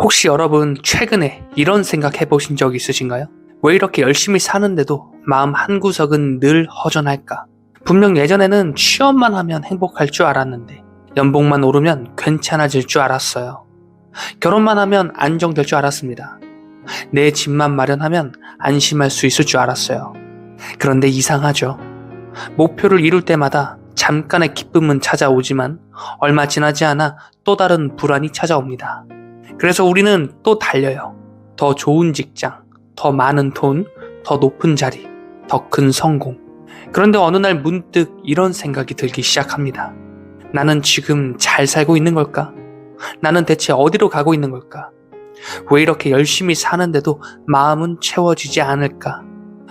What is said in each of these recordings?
혹시 여러분 최근에 이런 생각 해보신 적 있으신가요? 왜 이렇게 열심히 사는데도 마음 한구석은 늘 허전할까? 분명 예전에는 취업만 하면 행복할 줄 알았는데 연봉만 오르면 괜찮아질 줄 알았어요. 결혼만 하면 안정될 줄 알았습니다. 내 집만 마련하면 안심할 수 있을 줄 알았어요. 그런데 이상하죠. 목표를 이룰 때마다 잠깐의 기쁨은 찾아오지만 얼마 지나지 않아 또 다른 불안이 찾아옵니다. 그래서 우리는 또 달려요. 더 좋은 직장, 더 많은 돈, 더 높은 자리, 더 큰 성공. 그런데 어느 날 문득 이런 생각이 들기 시작합니다. 나는 지금 잘 살고 있는 걸까? 나는 대체 어디로 가고 있는 걸까? 왜 이렇게 열심히 사는데도 마음은 채워지지 않을까?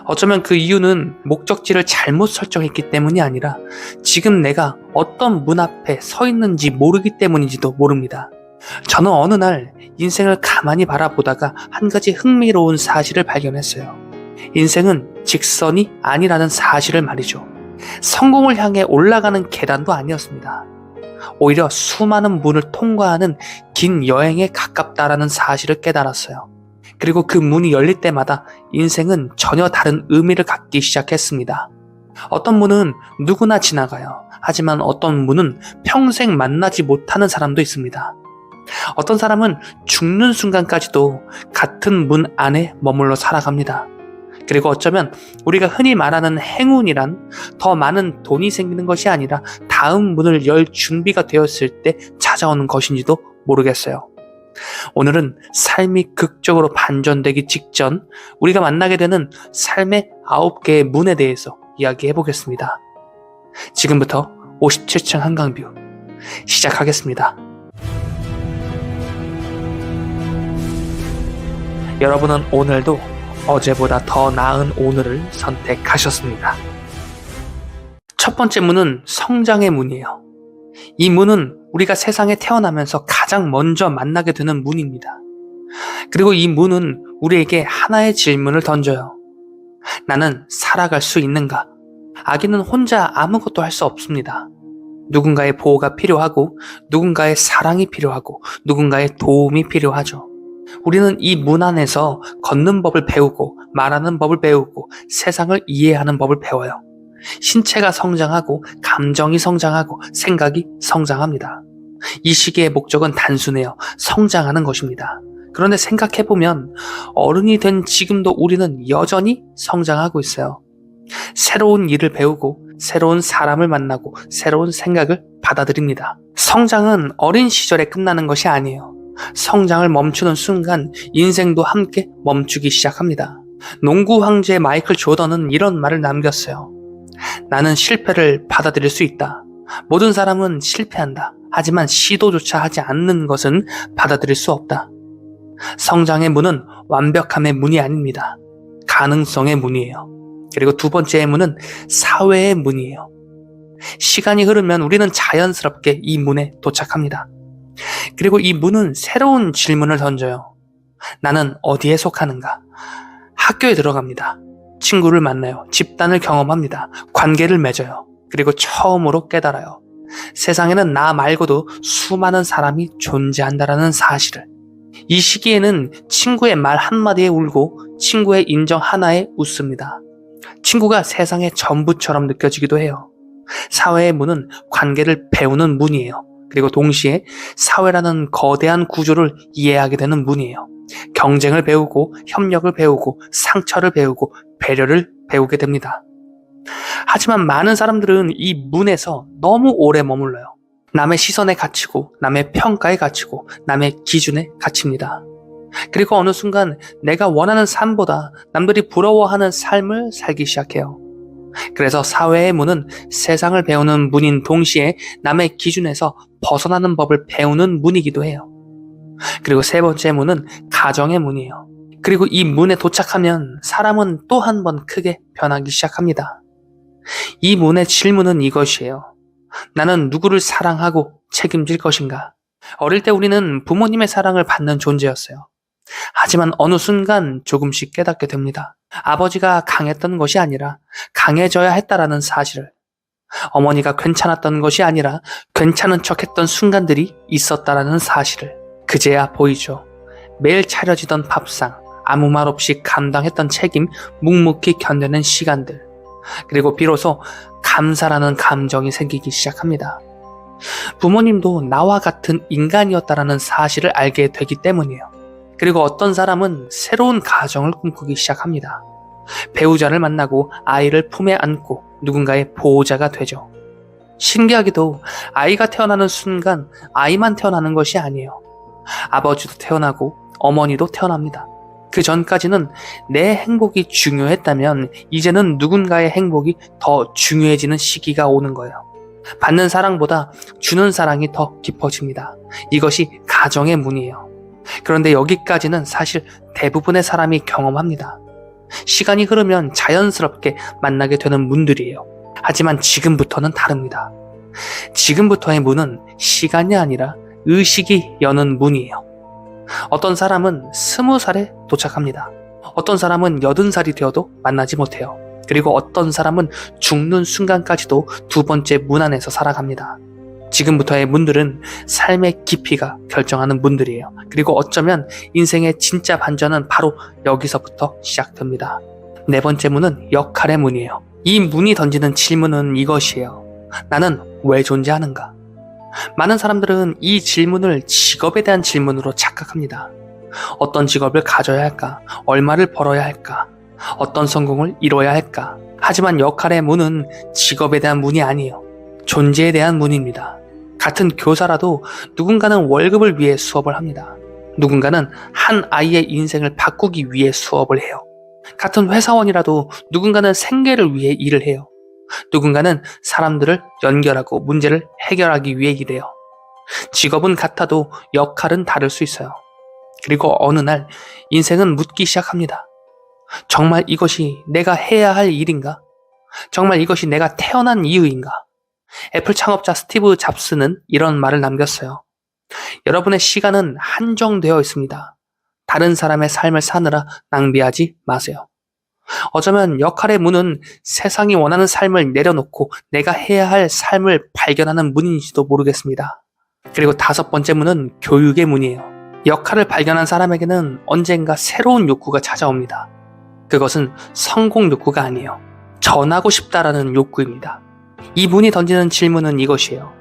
어쩌면 그 이유는 목적지를 잘못 설정했기 때문이 아니라 지금 내가 어떤 문 앞에 서 있는지 모르기 때문인지도 모릅니다. 저는 어느 날 인생을 가만히 바라보다가 한 가지 흥미로운 사실을 발견했어요. 인생은 직선이 아니라는 사실을 말이죠. 성공을 향해 올라가는 계단도 아니었습니다. 오히려 수많은 문을 통과하는 긴 여행에 가깝다라는 사실을 깨달았어요. 그리고 그 문이 열릴 때마다 인생은 전혀 다른 의미를 갖기 시작했습니다. 어떤 문은 누구나 지나가요. 하지만 어떤 문은 평생 만나지 못하는 사람도 있습니다. 어떤 사람은 죽는 순간까지도 같은 문 안에 머물러 살아갑니다. 그리고 어쩌면 우리가 흔히 말하는 행운이란 더 많은 돈이 생기는 것이 아니라 다음 문을 열 준비가 되었을 때 찾아오는 것인지도 모르겠어요. 오늘은 삶이 극적으로 반전되기 직전 우리가 만나게 되는 삶의 9개의 문에 대해서 이야기해 보겠습니다. 지금부터 57층 한강뷰 시작하겠습니다. 여러분은 오늘도 어제보다 더 나은 오늘을 선택하셨습니다. 첫 번째 문은 성장의 문이에요. 이 문은 우리가 세상에 태어나면서 가장 먼저 만나게 되는 문입니다. 그리고 이 문은 우리에게 하나의 질문을 던져요. 나는 살아갈 수 있는가? 아기는 혼자 아무것도 할 수 없습니다. 누군가의 보호가 필요하고 누군가의 사랑이 필요하고 누군가의 도움이 필요하죠. 우리는 이 문 안에서 걷는 법을 배우고 말하는 법을 배우고 세상을 이해하는 법을 배워요. 신체가 성장하고 감정이 성장하고 생각이 성장합니다. 이 시기의 목적은 단순해요. 성장하는 것입니다. 그런데 생각해보면 어른이 된 지금도 우리는 여전히 성장하고 있어요. 새로운 일을 배우고 새로운 사람을 만나고 새로운 생각을 받아들입니다. 성장은 어린 시절에 끝나는 것이 아니에요. 성장을 멈추는 순간 인생도 함께 멈추기 시작합니다. 농구 황제 마이클 조던은 이런 말을 남겼어요. 나는 실패를 받아들일 수 있다. 모든 사람은 실패한다. 하지만 시도조차 하지 않는 것은 받아들일 수 없다. 성장의 문은 완벽함의 문이 아닙니다. 가능성의 문이에요. 그리고 두 번째의 문은 사회의 문이에요. 시간이 흐르면 우리는 자연스럽게 이 문에 도착합니다. 그리고 이 문은 새로운 질문을 던져요. 나는 어디에 속하는가? 학교에 들어갑니다. 친구를 만나요. 집단을 경험합니다. 관계를 맺어요. 그리고 처음으로 깨달아요. 세상에는 나 말고도 수많은 사람이 존재한다라는 사실을. 이 시기에는 친구의 말 한마디에 울고 친구의 인정 하나에 웃습니다. 친구가 세상의 전부처럼 느껴지기도 해요. 사회의 문은 관계를 배우는 문이에요. 그리고 동시에 사회라는 거대한 구조를 이해하게 되는 문이에요. 경쟁을 배우고 협력을 배우고 상처를 배우고 배려를 배우게 됩니다. 하지만 많은 사람들은 이 문에서 너무 오래 머물러요. 남의 시선에 갇히고 남의 평가에 갇히고 남의 기준에 갇힙니다. 그리고 어느 순간 내가 원하는 삶보다 남들이 부러워하는 삶을 살기 시작해요. 그래서 사회의 문은 세상을 배우는 문인 동시에 남의 기준에서 벗어나는 법을 배우는 문이기도 해요. 그리고 세 번째 문은 가정의 문이에요. 그리고 이 문에 도착하면 사람은 또 한 번 크게 변하기 시작합니다. 이 문의 질문은 이것이에요. 나는 누구를 사랑하고 책임질 것인가? 어릴 때 우리는 부모님의 사랑을 받는 존재였어요. 하지만 어느 순간 조금씩 깨닫게 됩니다. 아버지가 강했던 것이 아니라 강해져야 했다라는 사실을. 어머니가 괜찮았던 것이 아니라 괜찮은 척했던 순간들이 있었다라는 사실을. 그제야 보이죠. 매일 차려지던 밥상, 아무 말 없이 감당했던 책임, 묵묵히 견뎌낸 시간들, 그리고 비로소 감사라는 감정이 생기기 시작합니다. 부모님도 나와 같은 인간이었다라는 사실을 알게 되기 때문이에요. 그리고 어떤 사람은 새로운 가정을 꿈꾸기 시작합니다. 배우자를 만나고 아이를 품에 안고 누군가의 보호자가 되죠. 신기하게도 아이가 태어나는 순간 아이만 태어나는 것이 아니에요. 아버지도 태어나고 어머니도 태어납니다. 그 전까지는 내 행복이 중요했다면 이제는 누군가의 행복이 더 중요해지는 시기가 오는 거예요. 받는 사랑보다 주는 사랑이 더 깊어집니다. 이것이 가정의 문이에요. 그런데 여기까지는 사실 대부분의 사람이 경험합니다. 시간이 흐르면 자연스럽게 만나게 되는 문들이에요. 하지만 지금부터는 다릅니다. 지금부터의 문은 시간이 아니라 의식이 여는 문이에요. 어떤 사람은 20살에 도착합니다. 어떤 사람은 80살이 되어도 만나지 못해요. 그리고 어떤 사람은 죽는 순간까지도 두 번째 문 안에서 살아갑니다. 지금부터의 문들은 삶의 깊이가 결정하는 문들이에요. 그리고 어쩌면 인생의 진짜 반전은 바로 여기서부터 시작됩니다. 네 번째 문은 역할의 문이에요. 이 문이 던지는 질문은 이것이에요. 나는 왜 존재하는가? 많은 사람들은 이 질문을 직업에 대한 질문으로 착각합니다. 어떤 직업을 가져야 할까? 얼마를 벌어야 할까? 어떤 성공을 이뤄야 할까? 하지만 역할의 문은 직업에 대한 문이 아니에요. 존재에 대한 문입니다. 같은 교사라도 누군가는 월급을 위해 수업을 합니다. 누군가는 한 아이의 인생을 바꾸기 위해 수업을 해요. 같은 회사원이라도 누군가는 생계를 위해 일을 해요. 누군가는 사람들을 연결하고 문제를 해결하기 위해 일해요. 직업은 같아도 역할은 다를 수 있어요. 그리고 어느 날 인생은 묻기 시작합니다. 정말 이것이 내가 해야 할 일인가? 정말 이것이 내가 태어난 이유인가? 애플 창업자 스티브 잡스는 이런 말을 남겼어요. 여러분의 시간은 한정되어 있습니다. 다른 사람의 삶을 사느라 낭비하지 마세요. 어쩌면 역할의 문은 세상이 원하는 삶을 내려놓고 내가 해야 할 삶을 발견하는 문인지도 모르겠습니다. 그리고 다섯 번째 문은 교육의 문이에요. 역할을 발견한 사람에게는 언젠가 새로운 욕구가 찾아옵니다. 그것은 성공 욕구가 아니에요. 전하고 싶다라는 욕구입니다. 이 문이 던지는 질문은 이것이에요.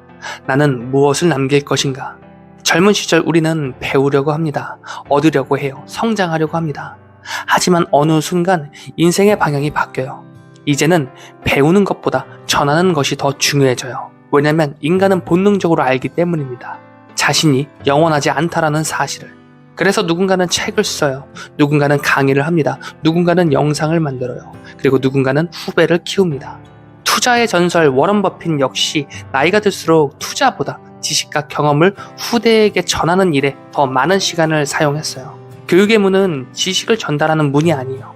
나는 무엇을 남길 것인가? 젊은 시절 우리는 배우려고 합니다. 얻으려고 해요. 성장하려고 합니다. 하지만 어느 순간 인생의 방향이 바뀌어요. 이제는 배우는 것보다 전하는 것이 더 중요해져요. 왜냐하면 인간은 본능적으로 알기 때문입니다. 자신이 영원하지 않다라는 사실을. 그래서 누군가는 책을 써요. 누군가는 강의를 합니다. 누군가는 영상을 만들어요. 그리고 누군가는 후배를 키웁니다. 투자의 전설 워런 버핏 역시 나이가 들수록 투자보다 지식과 경험을 후대에게 전하는 일에 더 많은 시간을 사용했어요. 교육의 문은 지식을 전달하는 문이 아니에요.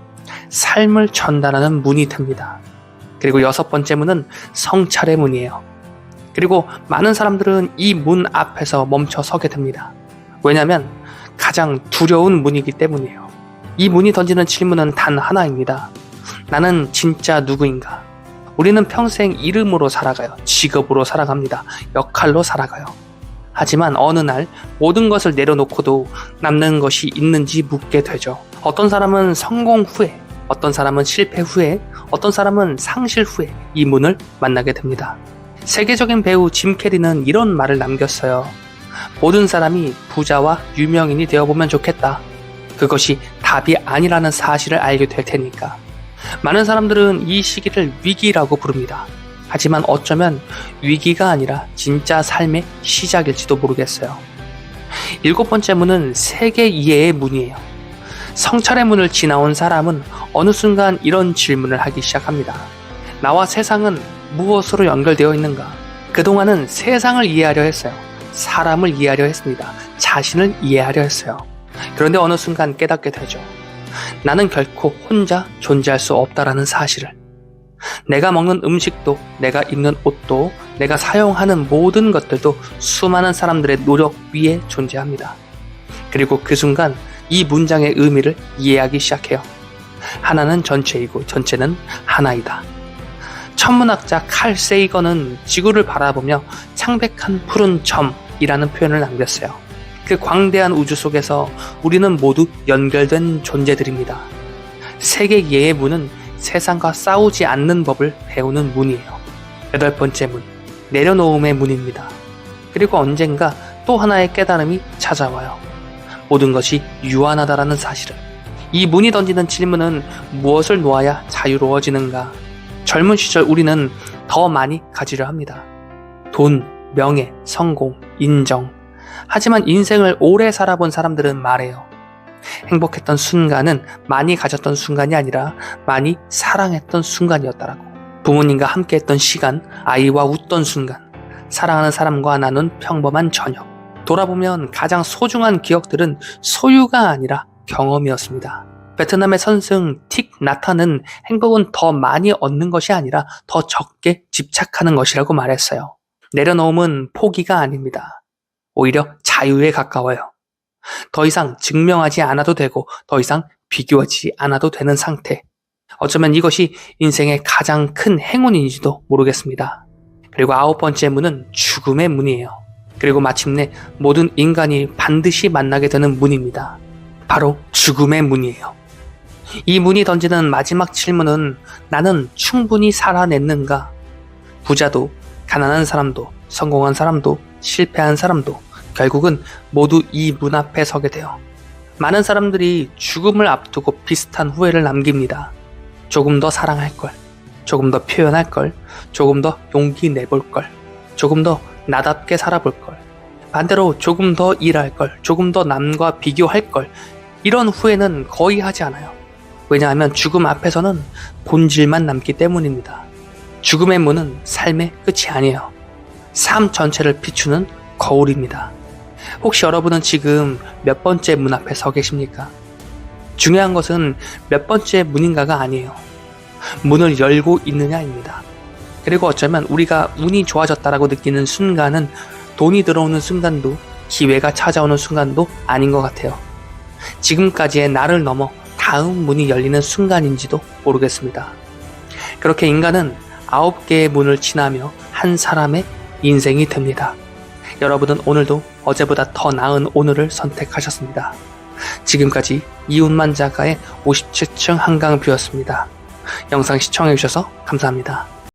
삶을 전달하는 문이 됩니다. 그리고 여섯 번째 문은 성찰의 문이에요. 그리고 많은 사람들은 이 문 앞에서 멈춰 서게 됩니다. 왜냐하면 가장 두려운 문이기 때문이에요. 이 문이 던지는 질문은 단 하나입니다. 나는 진짜 누구인가? 우리는 평생 이름으로 살아가요. 직업으로 살아갑니다. 역할로 살아가요. 하지만 어느 날 모든 것을 내려놓고도 남는 것이 있는지 묻게 되죠. 어떤 사람은 성공 후에, 어떤 사람은 실패 후에, 어떤 사람은 상실 후에 이 문을 만나게 됩니다. 세계적인 배우 짐 캐리는 이런 말을 남겼어요. 모든 사람이 부자와 유명인이 되어보면 좋겠다. 그것이 답이 아니라는 사실을 알게 될 테니까. 많은 사람들은 이 시기를 위기라고 부릅니다. 하지만 어쩌면 위기가 아니라 진짜 삶의 시작일지도 모르겠어요. 일곱 번째 문은 세계 이해의 문이에요. 성찰의 문을 지나온 사람은 어느 순간 이런 질문을 하기 시작합니다. 나와 세상은 무엇으로 연결되어 있는가? 그동안은 세상을 이해하려 했어요. 사람을 이해하려 했습니다. 자신을 이해하려 했어요. 그런데 어느 순간 깨닫게 되죠. 나는 결코 혼자 존재할 수 없다라는 사실을. 내가 먹는 음식도, 내가 입는 옷도, 내가 사용하는 모든 것들도 수많은 사람들의 노력 위에 존재합니다. 그리고 그 순간 이 문장의 의미를 이해하기 시작해요. 하나는 전체이고 전체는 하나이다. 천문학자 칼 세이건은 지구를 바라보며 창백한 푸른 점이라는 표현을 남겼어요. 그 광대한 우주 속에서 우리는 모두 연결된 존재들입니다. 세계예의 문은 세상과 싸우지 않는 법을 배우는 문이에요. 8번째 문, 내려놓음의 문입니다. 그리고 언젠가 또 하나의 깨달음이 찾아와요. 모든 것이 유한하다라는 사실을. 이 문이 던지는 질문은 무엇을 놓아야 자유로워지는가? 젊은 시절 우리는 더 많이 가지려 합니다. 돈, 명예, 성공, 인정. 하지만 인생을 오래 살아본 사람들은 말해요. 행복했던 순간은 많이 가졌던 순간이 아니라 많이 사랑했던 순간이었다라고. 부모님과 함께했던 시간, 아이와 웃던 순간, 사랑하는 사람과 나눈 평범한 저녁. 돌아보면 가장 소중한 기억들은 소유가 아니라 경험이었습니다. 베트남의 선생 틱 나타는 행복은 더 많이 얻는 것이 아니라 더 적게 집착하는 것이라고 말했어요. 내려놓음은 포기가 아닙니다. 오히려 자유에 가까워요. 더 이상 증명하지 않아도 되고 더 이상 비교하지 않아도 되는 상태. 어쩌면 이것이 인생의 가장 큰 행운인지도 모르겠습니다. 그리고 9번째 문은 죽음의 문이에요. 그리고 마침내 모든 인간이 반드시 만나게 되는 문입니다. 바로 죽음의 문이에요. 이 문이 던지는 마지막 질문은 나는 충분히 살아냈는가? 부자도, 가난한 사람도, 성공한 사람도, 실패한 사람도 결국은 모두 이 문 앞에 서게 돼요. 많은 사람들이 죽음을 앞두고 비슷한 후회를 남깁니다. 조금 더 사랑할 걸, 조금 더 표현할 걸, 조금 더 용기 내볼 걸, 조금 더 나답게 살아볼 걸, 반대로 조금 더 일할 걸, 조금 더 남과 비교할 걸, 이런 후회는 거의 하지 않아요. 왜냐하면 죽음 앞에서는 본질만 남기 때문입니다. 죽음의 문은 삶의 끝이 아니에요. 삶 전체를 비추는 거울입니다. 혹시 여러분은 지금 몇 번째 문 앞에 서 계십니까? 중요한 것은 몇 번째 문인가가 아니에요. 문을 열고 있느냐입니다. 그리고 어쩌면 우리가 운이 좋아졌다라고 느끼는 순간은 돈이 들어오는 순간도 기회가 찾아오는 순간도 아닌 것 같아요. 지금까지의 나를 넘어 다음 문이 열리는 순간인지도 모르겠습니다. 그렇게 인간은 9개의 문을 지나며 한 사람의 인생이 됩니다. 여러분은 오늘도 어제보다 더 나은 오늘을 선택하셨습니다. 지금까지 이웃만 작가의 57층 한강뷰였습니다. 영상 시청해주셔서 감사합니다.